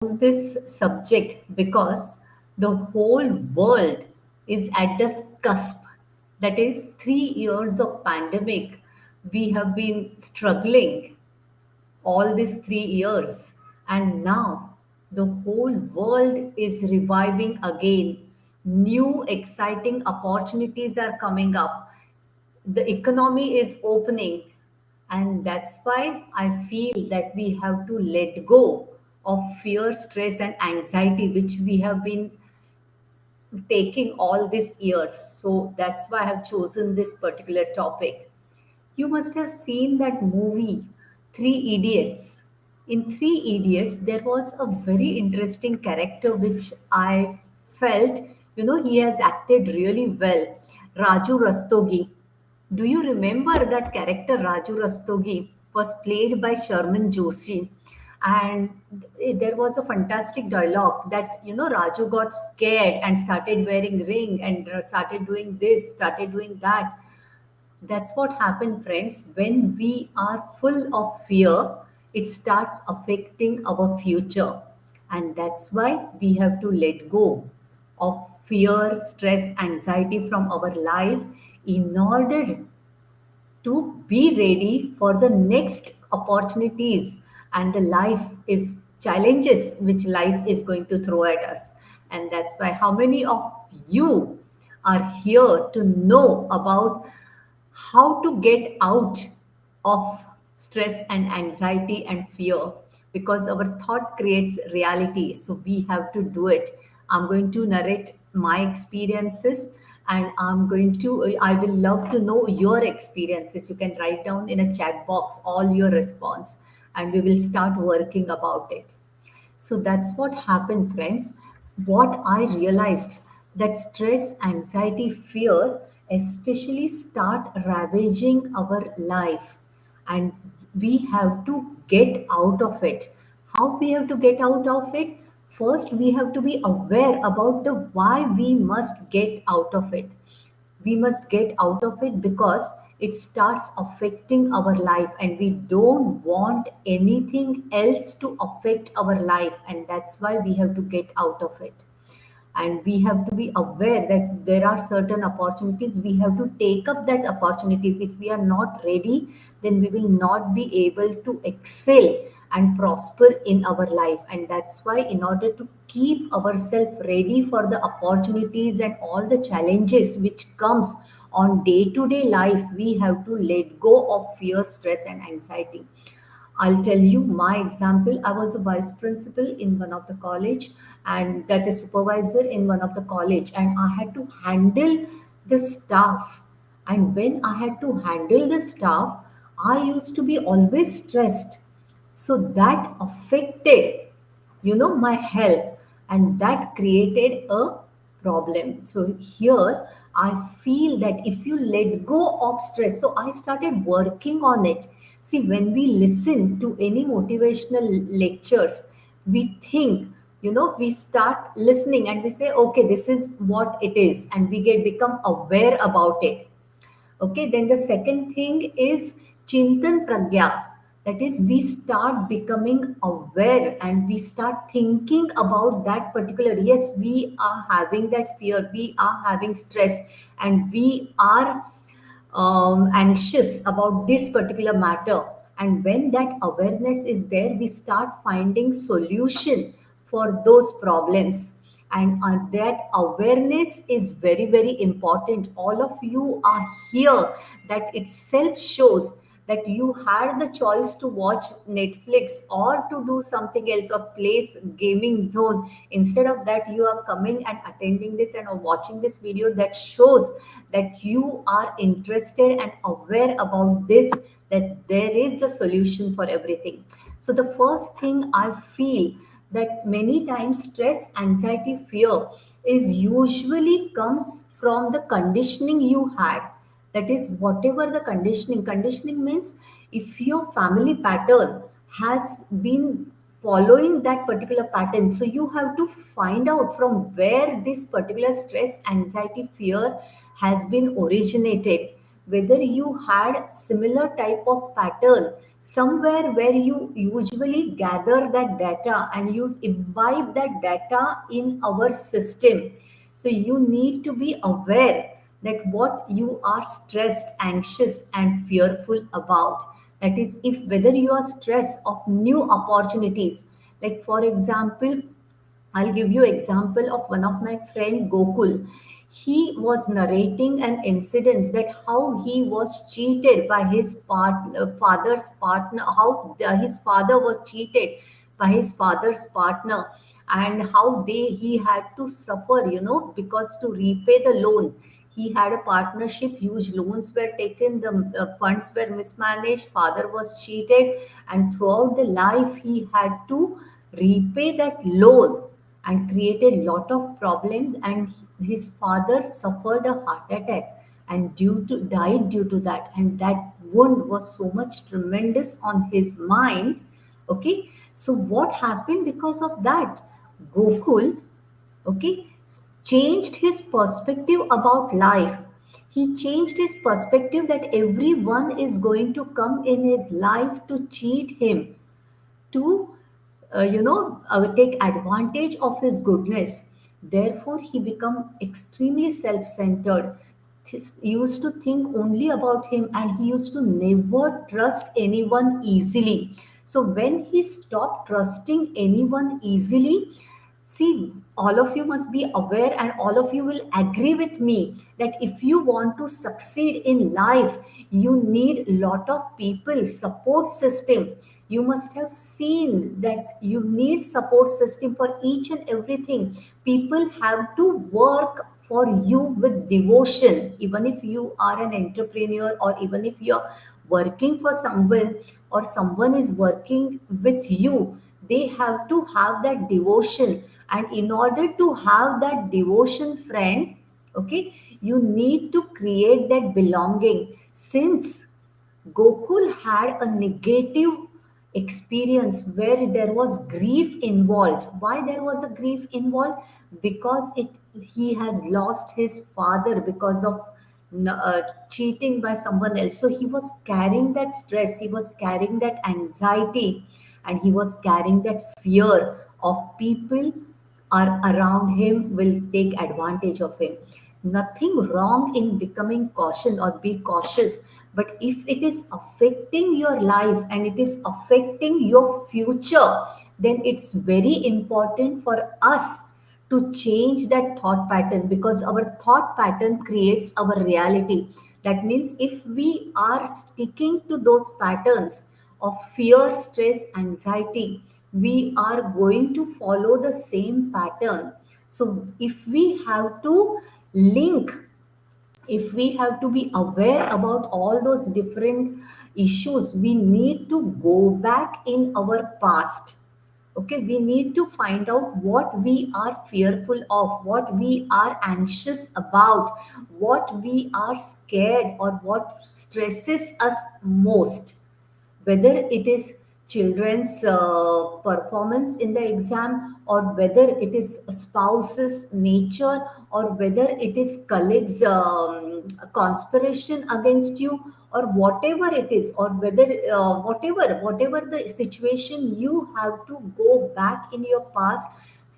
This subject because the whole world is at the cusp. That is 3 years of pandemic. We have been struggling all these 3 years, and now the whole world is reviving again. New exciting opportunities are coming up, the economy is opening, and that's why I feel that we have to let go of fear, stress, and anxiety which we have been taking all these years. So that's why I have chosen this particular topic. You must have seen that movie, Three Idiots. In Three Idiots, there was a very interesting character which I felt, he has acted really well. Raju Rastogi. Do you remember that character, Raju Rastogi, was played by Sharman Joshi? And there was a fantastic dialogue that, Raju got scared and started wearing ring and started doing this, started doing that. That's what happened, friends. When we are full of fear, it starts affecting our future. And that's why we have to let go of fear, stress, anxiety from our life in order to be ready for the next opportunities and the life is challenges which life is going to throw at us. And that's why how many of you are here to know about how to get out of stress and anxiety and fear, because our thought creates reality, so we have to do it. I'm going to narrate my experiences, and I will love to know your experiences. You can write down in a chat box all your response, and we will start working about it. So that's what happened, friends. What I realized that stress, anxiety, fear especially start ravaging our life, and we have to get out of it. How we have to get out of it? First, we have to be aware about the why we must get out of it. We must get out of it because it starts affecting our life, and we don't want anything else to affect our life, and that's why we have to get out of it. And we have to be aware that there are certain opportunities, we have to take up that opportunities. If we are not ready, then we will not be able to excel and prosper in our life. And that's why in order to keep ourselves ready for the opportunities and all the challenges which comes on day to day life, we have to let go of fear, stress, and anxiety. I'll tell you my example. I was a vice principal in one of the college, and that is supervisor in one of the college, and I had to handle the staff. And when I had to handle the staff, I used to be always stressed. So that affected, my health, and that created a problem. So here I feel that if you let go of stress, so I started working on it. See, when we listen to any motivational lectures, we think, we start listening and we say, okay, this is what it is, and we get become aware about it. Okay, then the second thing is Chintan Pragya. That is, we start becoming aware and we start thinking about that particular. Yes, we are having that fear, we are having stress, and we are anxious about this particular matter. And when that awareness is there, we start finding solution for those problems. And that awareness is very very important. All of you are here, that itself shows that you had the choice to watch Netflix or to do something else or place gaming zone. Instead of that, you are coming and attending this and watching this video. That shows that you are interested and aware about this, that there is a solution for everything. So the first thing I feel, that many times stress, anxiety, fear is usually comes from the conditioning you had. That is, whatever the conditioning means, if your family pattern has been following that particular pattern, so you have to find out from where this particular stress, anxiety, fear has been originated. whether you had similar type of pattern somewhere where you usually gather that data and you imbibe that data in our system. So you need to be aware that what you are stressed, anxious, and fearful about. That is, if whether you are stressed of new opportunities, like for example, I'll give you example of one of my friend Gokul. He was narrating an incident that how he was cheated by his father's partner, how his father was cheated by his father's partner, and how he had to suffer, because to repay the loan. He had a partnership, huge loans were taken, the funds were mismanaged, father was cheated, and throughout the life he had to repay that loan and created lot of problems, and his father suffered a heart attack and due to died due to that, and that wound was so much tremendous on his mind. Okay, so what happened because of that? Gokul, okay, changed his perspective about life. He changed his perspective that everyone is going to come in his life to cheat him, to take advantage of his goodness. Therefore he become extremely self-centered. He used to think only about him and he used to never trust anyone easily. So when he stopped trusting anyone easily, see, all of you must be aware, and all of you will agree with me that if you want to succeed in life, you need a lot of people, support system. You must have seen that you need support system for each and everything. People have to work for you with devotion, even if you are an entrepreneur or even if you're working for someone or someone is working with you, they have to have that devotion. And in order to have that devotion, friend, okay, you need to create that belonging. Since Gokul had a negative experience where there was grief involved. Why there was a grief involved? Because he has lost his father because of cheating by someone else. So he was carrying that stress, he was carrying that anxiety, and he was carrying that fear of people are around him will take advantage of him. Nothing wrong in becoming caution or be cautious, but if it is affecting your life and it is affecting your future, then it's very important for us to change that thought pattern, because our thought pattern creates our reality. That means if we are sticking to those patterns of fear, stress, anxiety, we are going to follow the same pattern. So if we have to link, if we have to be aware about all those different issues, we need to go back in our past. Okay, we need to find out what we are fearful of, what we are anxious about, what we are scared, or what stresses us most, whether it is children's performance in the exam, or whether it is spouse's nature, or whether it is colleagues conspiration against you, or whatever it is, or whether whatever the situation, you have to go back in your past,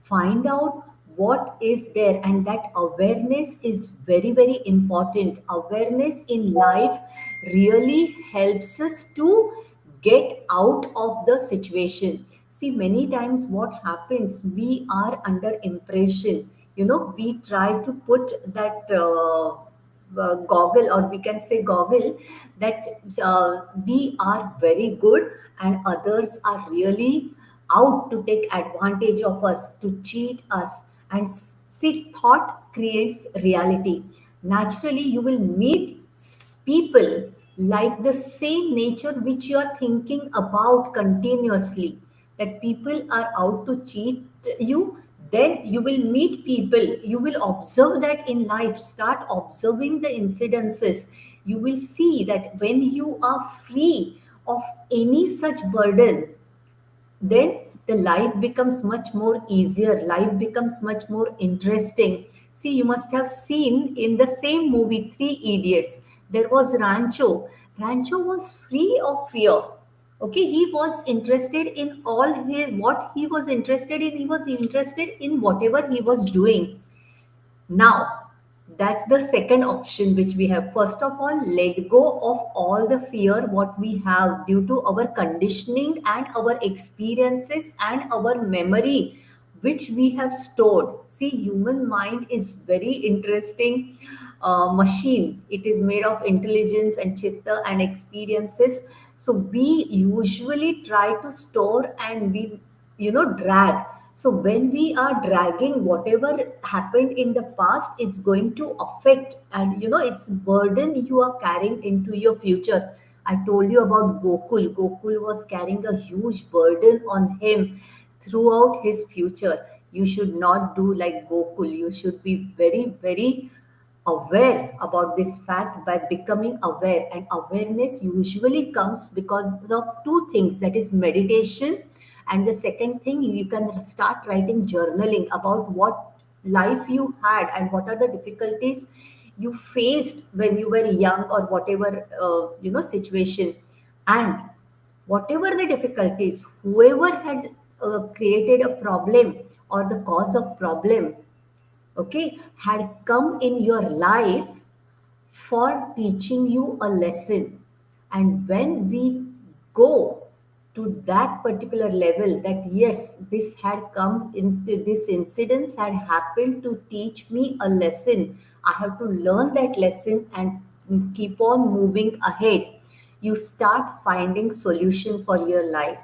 find out what is there. And that awareness is very very important. Awareness in life really helps us to get out of the situation. See, many times what happens, we are under impression, we try to put that goggle, or we can say goggle, that we are very good and others are really out to take advantage of us, to cheat us. And see, thought creates reality. Naturally you will meet people like the same nature which you are thinking about continuously, that people are out to cheat you. Then you will meet people, you will observe that in life, start observing the incidences. You will see that when you are free of any such burden, then the life becomes much more easier, life becomes much more interesting. See, you must have seen in the same movie, Three Idiots, There was Rancho. Rancho was free of fear. Okay, he was interested in all his what he was interested in. He was interested in whatever he was doing. Now, that's the second option which we have. First of all, let go of all the fear what we have due to our conditioning and our experiences and our memory which we have stored. See, human mind is very interesting machine. It is made of intelligence and chitta and experiences. So we usually try to store and we drag. So when we are dragging whatever happened in the past, it's going to affect, and it's burden you are carrying into your future. I told you about Gokul was carrying a huge burden on him throughout his future. You should not do like Gokul. You should be very very aware about this fact. By becoming aware, and awareness usually comes because of two things, that is meditation, and the second thing, you can start writing journaling about what life you had and what are the difficulties you faced when you were young, or whatever situation. And whatever the difficulties, whoever had created a problem or the cause of problem, okay, had come in your life for teaching you a lesson. And when we go to that particular level, that yes, this had come into, this incidents had happened to teach me a lesson, I have to learn that lesson and keep on moving ahead, you start finding solution for your life,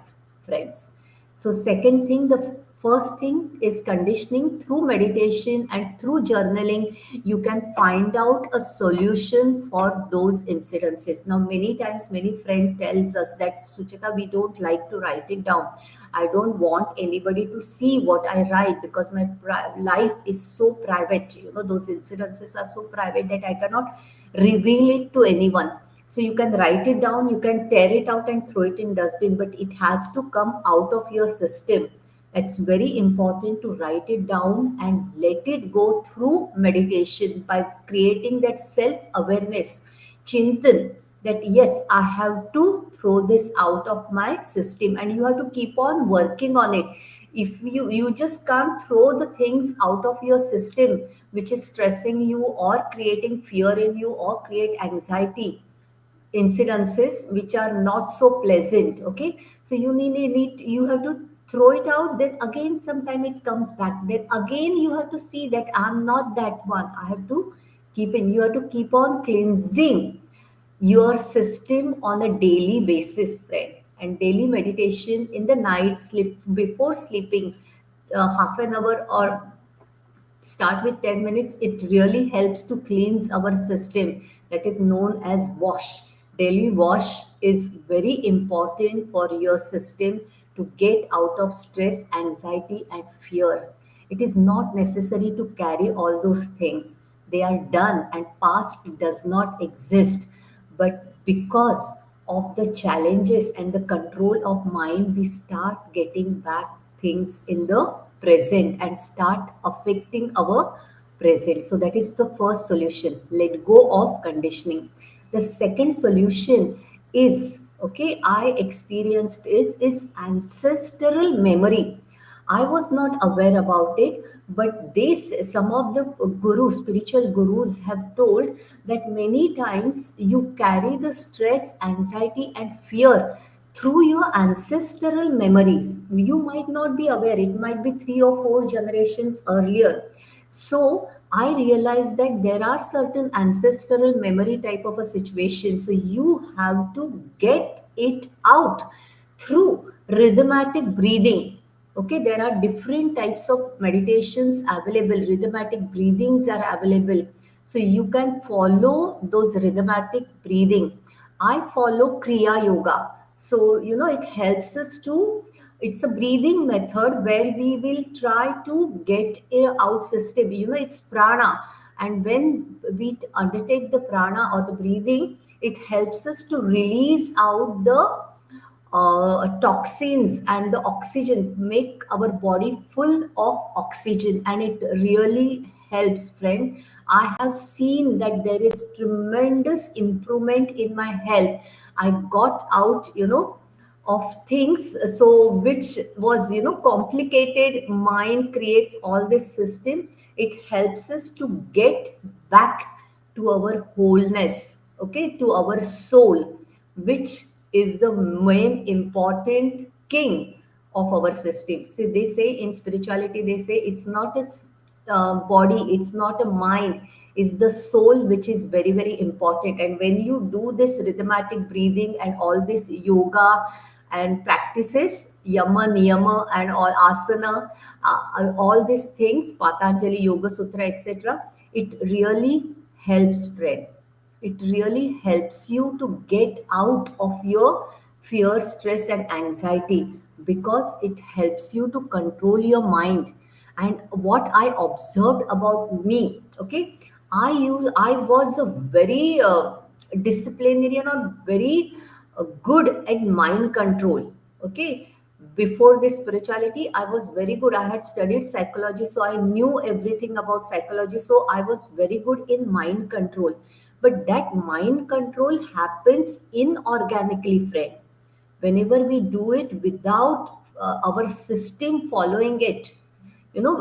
friends. So second thing, the first thing is conditioning. Through meditation and through journaling, you can find out a solution for those incidences. Now, many times, many friend tells us that Suchita, we don't like to write it down. I don't want anybody to see what I write because my life is so private. Those incidences are so private that I cannot reveal it to anyone. So you can write it down, you can tear it out and throw it in dustbin, but it has to come out of your system. It's very important to write it down and let it go through meditation by creating that self-awareness, chintan, that yes, I have to throw this out of my system, and you have to keep on working on it. If you just can't throw the things out of your system which is stressing you or creating fear in you or create anxiety, incidences which are not so pleasant, okay, so you have to throw it out, then again sometime it comes back, then again you have to see that I'm not that one, I have to keep in, you have to keep on cleansing your system on a daily basis, friend. And daily meditation in the night, sleep before sleeping, half an hour or start with 10 minutes, it really helps to cleanse our system, that is known as wash. Daily wash is very important for your system to get out of stress, anxiety and fear. It is not necessary to carry all those things, they are done and past does not exist. But because of the challenges and the control of mind, we start getting back things in the present and start affecting our present. So that is the first solution, let go of conditioning. The second solution is, okay, I experienced is ancestral memory. I was not aware about it, but this some of the gurus, spiritual gurus, have told that many times you carry the stress, anxiety, and fear through your ancestral memories. You might not be aware; it might be 3 or 4 generations earlier. So I realized that there are certain ancestral memory type of a situation. So you have to get it out through rhythmatic breathing. Okay, there are different types of meditations available, rhythmatic breathings are available, so you can follow those rhythmatic breathing. I follow kriya yoga, so it helps us to, it's a breathing method where we will try to get a out system, it's prana, and when we undertake the prana or the breathing, it helps us to release out the toxins and the oxygen, make our body full of oxygen, and it really helps, friend. I have seen that there is tremendous improvement in my health. I got out, of things, so which was, complicated. Mind creates all this system. It helps us to get back to our wholeness, okay, to our soul, which is the main important king of our system. See, they say in spirituality, they say it's not a body, it's not a mind, it's the soul which is very, very important. And when you do this rhythmatic breathing and all this yoga and practices, yama, niyama, and all asana, all these things, Patanjali Yoga Sutra, etc., it really helps, friend. It really helps you to get out of your fear, stress, and anxiety, because it helps you to control your mind. And what I observed about me, okay, I was a very disciplinarian, or very good at mind control. Okay, before this spirituality, I was very good. I had studied psychology, so I knew everything about psychology. So I was very good in mind control. But that mind control happens inorganically, friend. Whenever we do it without our system following it,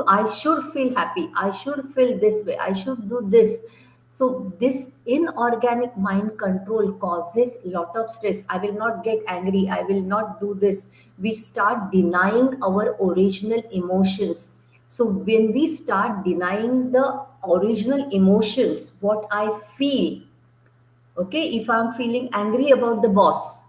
I should feel happy, I should feel this way, I should do this. So this inorganic mind control causes lot of stress. I will not get angry, I will not do this. We start denying our original emotions. So when we start denying the original emotions, what I feel, okay, if I'm feeling angry about the boss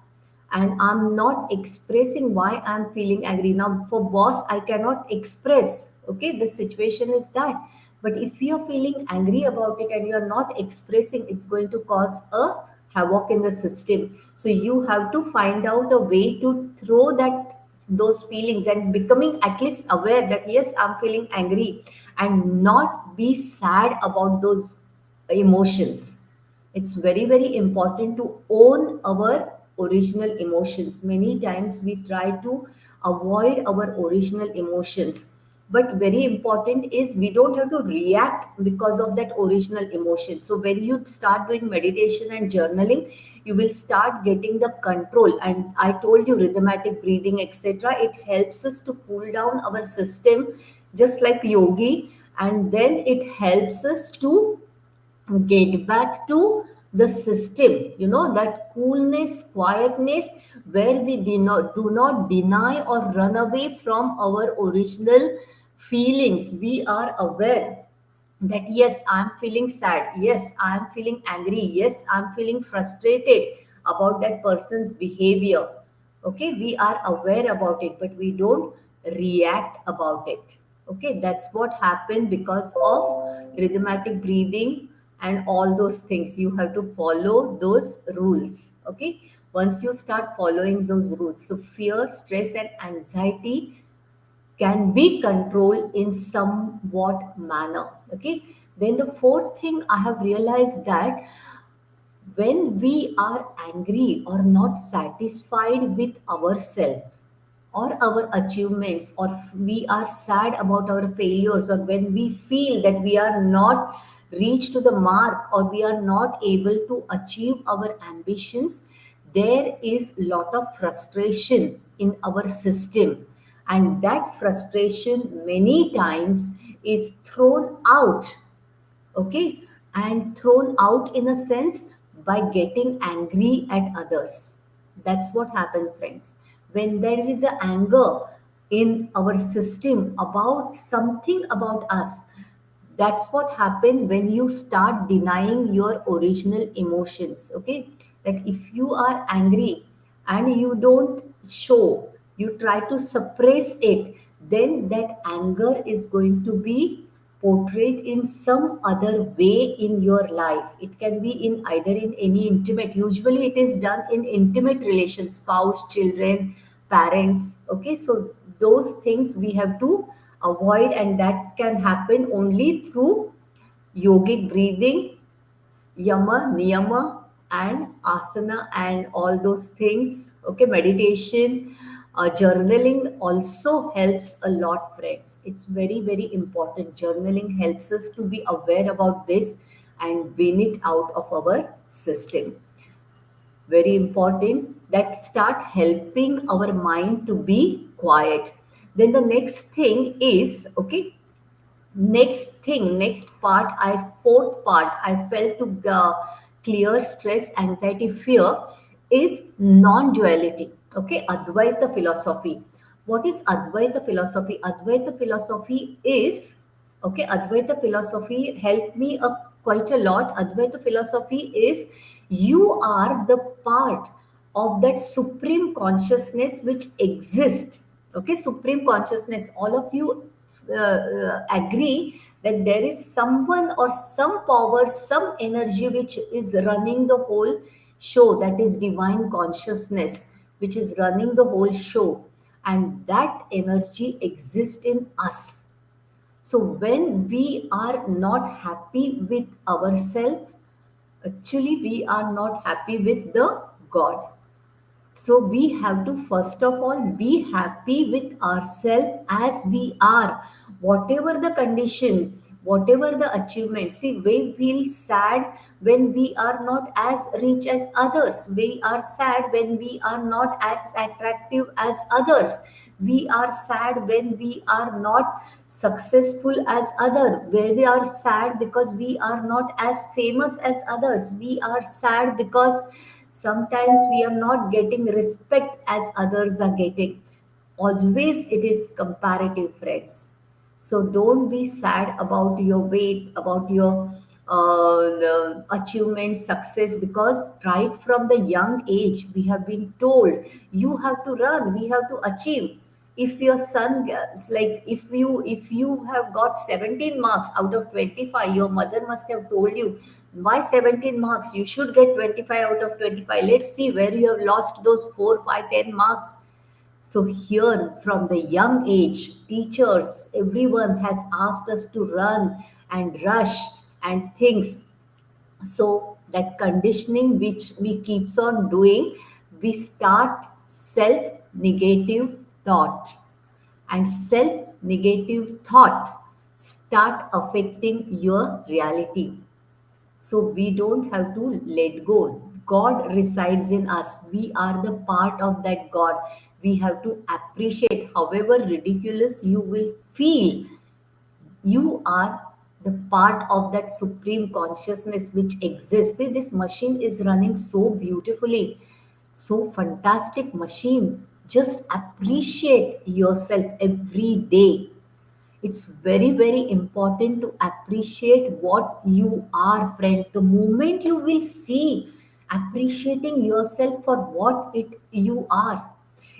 and I'm not expressing why I'm feeling angry, now for boss I cannot express, okay, the situation is that. But if you're feeling angry about it and you're not expressing, it's going to cause a havoc in the system. So you have to find out a way to throw that those feelings, and becoming at least aware that yes, I'm feeling angry, and not be sad about those emotions. It's very, very important to own our original emotions. Many times we try to avoid our original emotions, but very important is we don't have to react because of that original emotion. So when you start doing meditation and journaling, you will start getting the control. And I told you rhythmatic breathing, etc., it helps us to cool down our system, just like yogi. And then it helps us to get back to the system, that coolness, quietness, where we do not deny or run away from our original feelings. We are aware that yes, I'm feeling sad, yes, I'm feeling angry, yes, I'm feeling frustrated about that person's behavior. Okay, we are aware about it, but we don't react about it. Okay, that's what happened because of rhythmatic breathing and all those things. You have to follow those rules. Okay, once you start following those rules, so fear, stress, and anxiety can be controlled in somewhat manner. Okay, then the fourth thing I have realized that when we are angry or not satisfied with ourselves or our achievements, or we are sad about our failures, or when we feel that we are not reached to the mark, or we are not able to achieve our ambitions, there is lot of frustration in our system. And that frustration many times is thrown out, okay, and thrown out in a sense by getting angry at others. That's what happened, friends. When there is a anger in our system about something about us, that's what happened when you start denying your original emotions. Okay, that if you are angry and you don't show, you try to suppress it, then that anger is going to be portrayed in some other way in your life. It can be in either in any intimate, usually it is done in intimate relations, spouse, children, parents. Okay, so those things we have to avoid, and that can happen only through yogic breathing, yama, niyama, and asana, and all those things. Okay, meditation, Journaling also helps a lot, friends. It's very, very important. Journaling helps us to be aware about this and win it out of our system. Very important, that start helping our mind to be quiet. Then the next thing is, okay, next part, I fourth part I felt to clear stress, anxiety, fear is non-duality. Okay, Advaita philosophy. What is Advaita philosophy? Advaita philosophy is, okay, Advaita philosophy helped me quite a lot. Advaita philosophy is, you are the part of that supreme consciousness which exists. Okay, supreme consciousness, all of you agree that there is someone or some power, some energy which is running the whole show, that is divine consciousness, which is running the whole show, and that energy exists in us. So when we are not happy with ourselves, actually we are not happy with the God. So we have to first of all be happy with ourselves as we are, whatever the condition, whatever the achievement. See, we feel sad when we are not as rich as others. We are sad when we are not as attractive as others. We are sad when we are not successful as other. We are sad because we are not as famous as others. We are sad because sometimes we are not getting respect as others are getting. Always it is comparative, friends. So don't be sad about your weight, about your the achievement, success, because right from the young age we have been told you have to run, we have to achieve. If your son like if you have got 17 marks out of 25, your mother must have told you, why 17 marks, you should get 25 out of 25. Let's see where you have lost those 4, 5, 10 marks. So here from the young age, teachers, everyone has asked us to run and rush and things. So that conditioning which we keeps on doing, we start self negative thought, and self negative thought start affecting your reality. So we don't have to let go. God resides in us, we are the part of that God. We have to appreciate, however ridiculous you will feel, you are the part of that supreme consciousness which exists. See, this machine is running so beautifully, so fantastic machine. Just appreciate yourself every day. It's very, very important to appreciate what you are, friends. The moment you will see appreciating yourself for what it you are,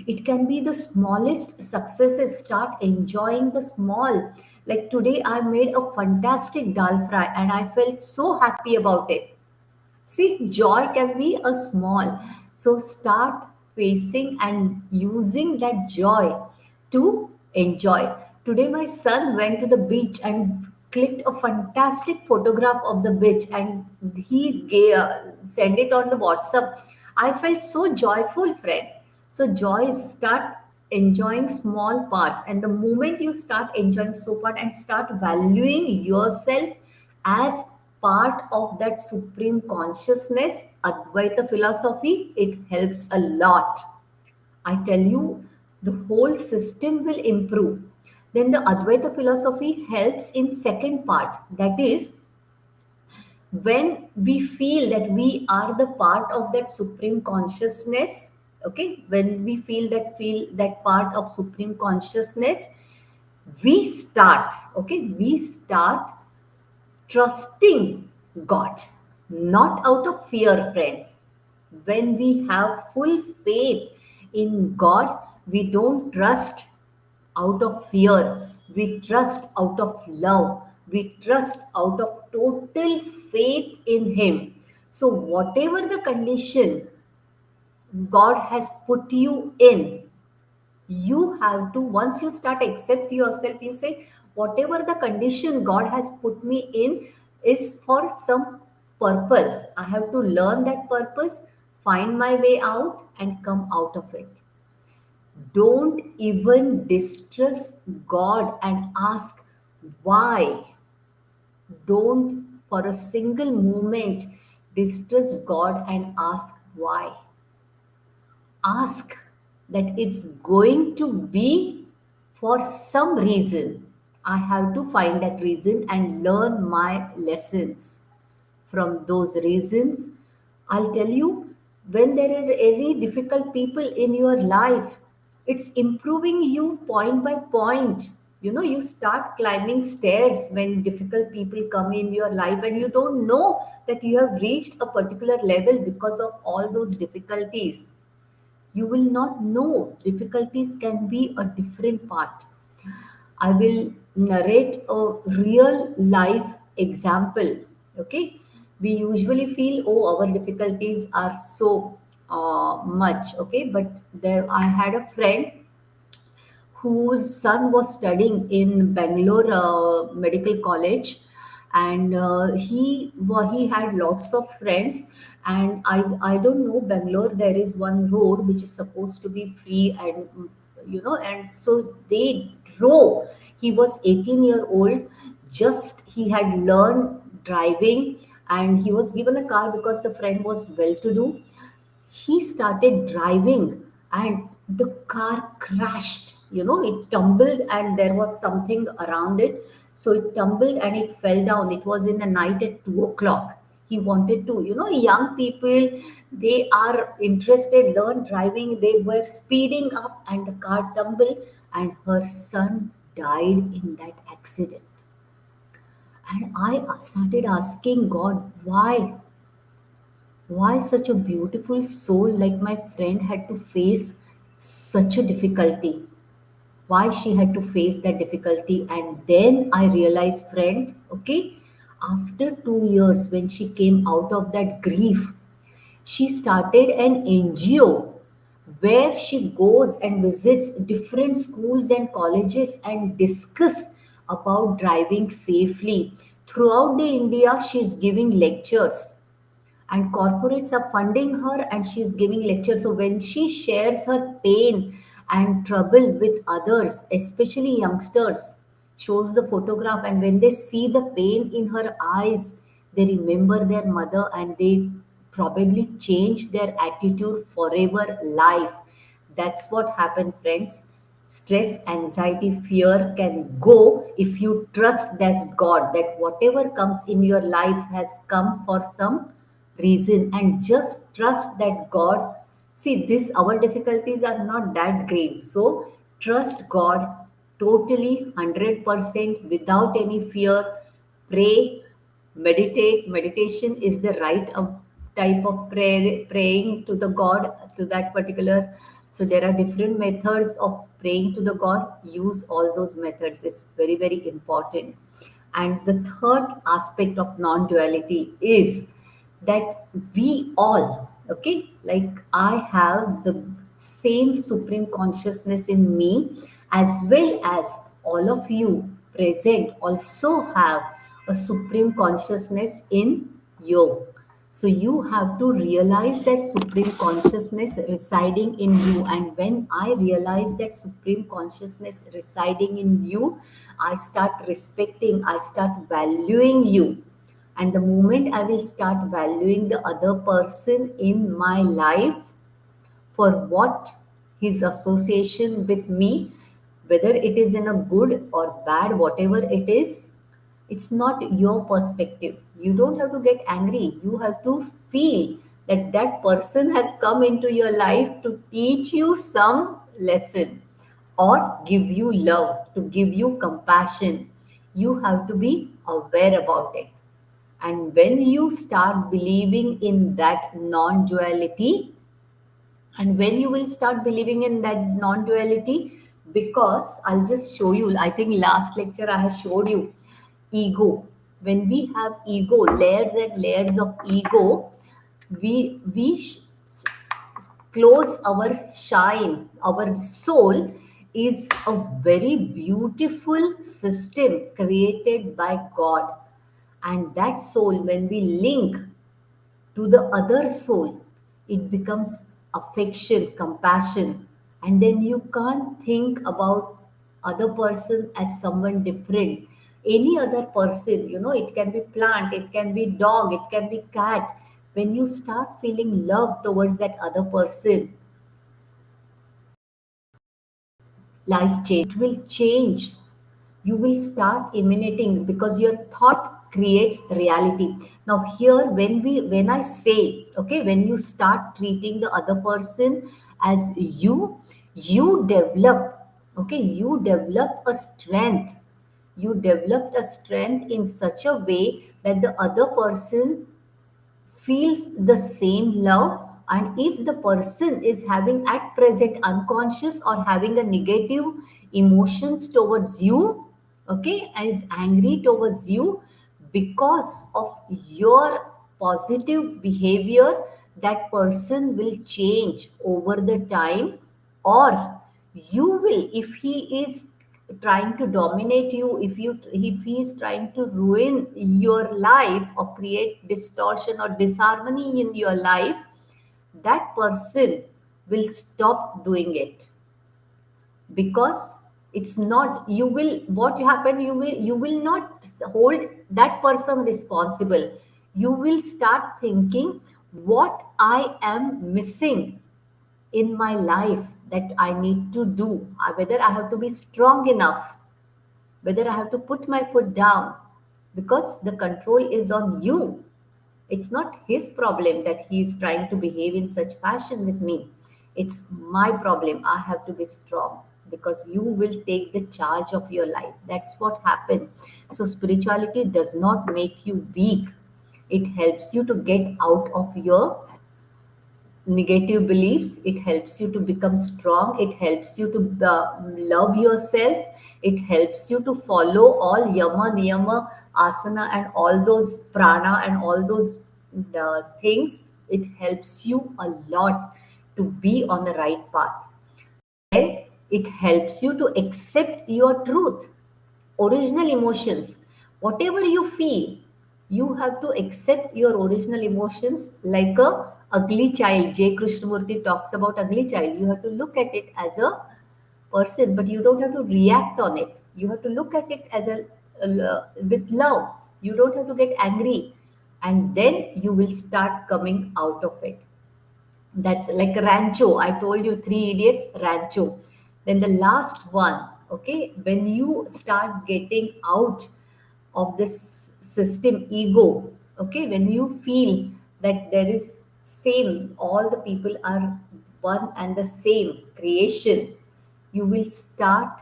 it can be the smallest successes. Start enjoying the small. Like today, I made a fantastic dal fry and I felt so happy about it. See, joy can be a small. So start facing and using that joy to enjoy. Today, my son went to the beach and clicked a fantastic photograph of the beach and he sent it on the WhatsApp. I felt so joyful, friend. So joy is start enjoying small parts, and the moment you start enjoying so part and start valuing yourself as part of that supreme consciousness, Advaita philosophy, it helps a lot. I tell you, the whole system will improve. Then the Advaita philosophy helps in second part, that is when we feel that we are the part of that supreme consciousness. Okay, when we feel that part of supreme consciousness, we start, okay, we start trusting God, not out of fear, friend. When we have full faith in God, we don't trust out of fear. We trust out of love. We trust out of total faith in Him. So, whatever the condition God has put you in, you have to, once you start accept yourself, you say whatever the condition God has put me in is for some purpose. I have to learn that purpose, find my way out and come out of it. Don't even distrust God and ask why. Don't for a single moment distrust God and ask why. Ask that it's going to be for some reason. I have to find that reason and learn my lessons from those reasons. I'll tell you, when there is any difficult people in your life, it's improving you point by point. You know, you start climbing stairs when difficult people come in your life, and you don't know that you have reached a particular level because of all those difficulties. You will not know difficulties can be a different part. I will narrate a real life example. Okay, we usually feel, oh, our difficulties are so much. Okay, but there I had a friend whose son was studying in Bangalore Medical College, and he had lots of friends. And I don't know, Bangalore there is one road which is supposed to be free, and and so they drove. He was 18-year-old, just he had learned driving, and he was given a car because the friend was well to do. He started driving and the car crashed. It tumbled and there was something around it, so it tumbled and it fell down. It was in the night at 2 o'clock. He wanted to, young people, they are interested learn driving. They were speeding up and the car tumbled, and her son died in that accident. And I started asking God, why such a beautiful soul like my friend had to face such a difficulty? Why she had to face that difficulty? And then I realized, friend, okay, after 2 years, when she came out of that grief, she started an NGO where she goes and visits different schools and colleges and discuss about driving safely. Throughout the India, she's giving lectures, and corporates are funding her and she's giving lectures. So when she shares her pain and trouble with others, especially youngsters, shows the photograph, and when they see the pain in her eyes, they remember their mother and they probably change their attitude forever life. That's what happened, friends. Stress, anxiety, fear can go if you trust that's God, that whatever comes in your life has come for some reason, and just trust that God. See, this our difficulties are not that great. So trust God totally 100% without any fear. Pray, meditate. Meditation is the right of type of prayer, praying to the God, to that particular. So there are different methods of praying to the God. Use all those methods. It's very, very important. And the third aspect of non-duality is that we all, okay, like I have the same supreme consciousness in me, as well as all of you present also have a supreme consciousness in you. So you have to realize that supreme consciousness residing in you. And when I realize that supreme consciousness residing in you, I start respecting, I start valuing you. And the moment I will start valuing the other person in my life for what his association with me, whether it is in a good or bad, whatever it is, it's not your perspective. You don't have to get angry. You have to feel that that person has come into your life to teach you some lesson or give you love, to give you compassion. You have to be aware about it. And when you start believing in that non duality, and when you will start believing in that non duality, because I'll just show you, I think last lecture I have showed you ego. When we have ego, layers and layers of ego, we close our shine. Our soul is a very beautiful system created by God. And that soul, when we link to the other soul, it becomes affection, compassion. and then you can't think about other person as someone different. Any other person, it can be plant, it can be dog, it can be cat. When you start feeling love towards that other person, life change, it will change. You will start emanating because your thought creates reality. Now here, when I say, okay, when you start treating the other person as you develop, okay, you develop a strength. You developed a strength in such a way that the other person feels the same love. And if the person is having at present unconscious or having a negative emotions towards you, okay, and is angry towards you, because of your positive behavior, that person will change over the time. Or you will, if he is trying to dominate you, if he is trying to ruin your life or create distortion or disharmony in your life, that person will stop doing it. Because it's not, you will, what happen, you will not hold that person responsible. You will start thinking, what I am missing in my life that I need to do, whether I have to be strong enough, whether I have to put my foot down, because the control is on you. It's not his problem that he is trying to behave in such fashion with me. It's my problem. I have to be strong because you will take the charge of your life. That's what happened. So, spirituality does not make you weak, it helps you to get out of your negative beliefs. It helps you to become strong. It helps you to love yourself. It helps you to follow all yama niyama, asana, and all those prana and all those things. It helps you a lot to be on the right path. Then it helps you to accept your truth, original emotions. Whatever you feel, you have to accept your original emotions. Like a ugly child, J Krishnamurti talks about ugly child. You have to look at it as a person, but you don't have to react on it. You have to look at it as with love. You don't have to get angry, and then you will start coming out of it. That's like Rancho. I told you Three Idiots, Rancho. Then the last one, okay, when you start getting out of this system ego, okay, when you feel that there is same, all the people are one and the same creation, you will start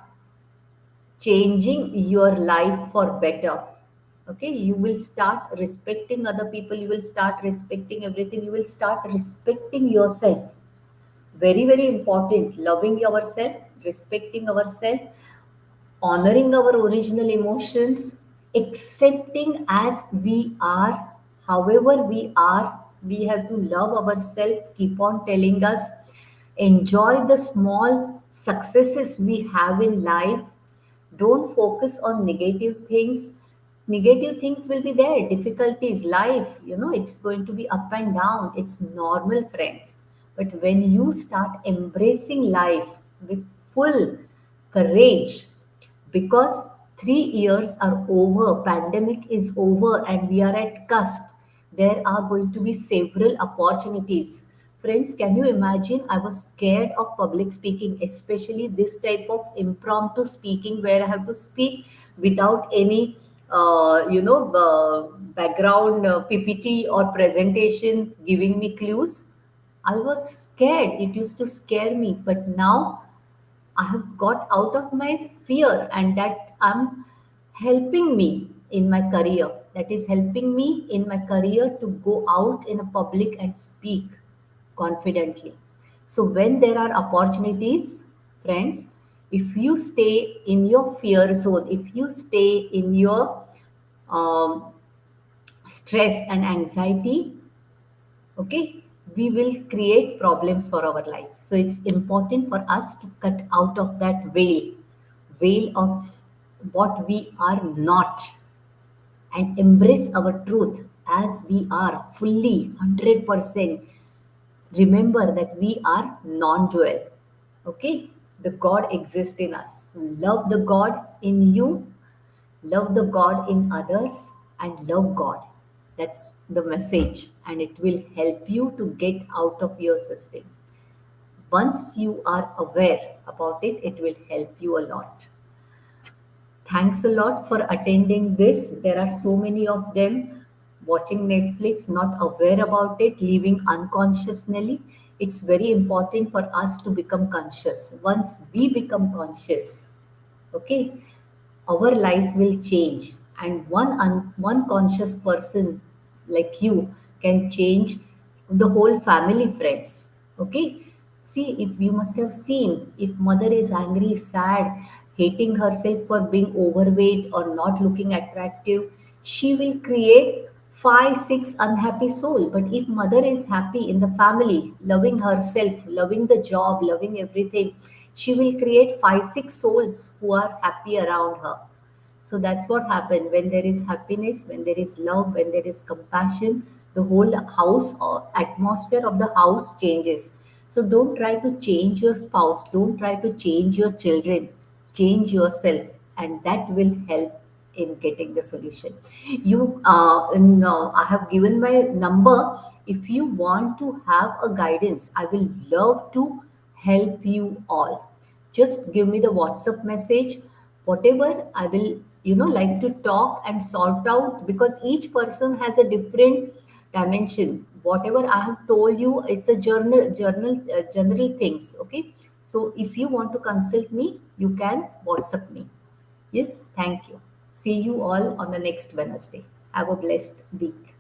changing your life for better. Okay, you will start respecting other people, you will start respecting everything, you will start respecting yourself. Very, very important. Loving yourself, respecting ourselves, honoring our original emotions, accepting as we are, however we are. We have to love ourselves, keep on telling us, enjoy the small successes we have in life. Don't focus on negative things. Negative things will be there, difficulties, life, it's going to be up and down. It's normal, friends. But when you start embracing life with full courage, because 3 years are over, pandemic is over, and we are at cusp, there are going to be several opportunities. Friends, can you imagine? I was scared of public speaking, especially this type of impromptu speaking where I have to speak without any background PPT or presentation giving me clues. I was scared. It used to scare me, but now I have got out of my fear, and that I'm helping me in my career. That is helping me in my career to go out in a public and speak confidently. So when there are opportunities, friends, if you stay in your fear zone, if you stay in your um, stress and anxiety, okay, we will create problems for our life. So it's important for us to cut out of that veil of what we are not, and embrace our truth as we are fully 100%. Remember that we are non-dual. Okay? The God exists in us. So love the God in you, love the God in others, and love God. That's the message, and it will help you to get out of your system. Once you are aware about it, it will help you a lot. Thanks a lot for attending this. There are so many of them watching Netflix, not aware about it, living unconsciously. It's very important for us to become conscious. Once we become conscious, okay, our life will change, and one conscious person like you can change the whole family, friends. Okay, see, if you must have seen, if mother is angry, sad, hating herself for being overweight or not looking attractive, she will create 5 6 unhappy soul. But if mother is happy in the family, loving herself, loving the job, loving everything, she will create 5 6 souls who are happy around her. So that's what happened when there is happiness, when there is love, when there is compassion, the whole house or atmosphere of the house changes. So don't try to change your spouse, don't try to change your children, change yourself, and that will help in getting the solution. I have given my number. If you want to have a guidance, I will love to help you all. Just give me the WhatsApp message, whatever I will, like to talk and sort out, because each person has a different dimension. Whatever I have told you, it's a general things. Okay, so if you want to consult me, you can WhatsApp me. Yes, thank you. See you all on the next Wednesday. Have a blessed week.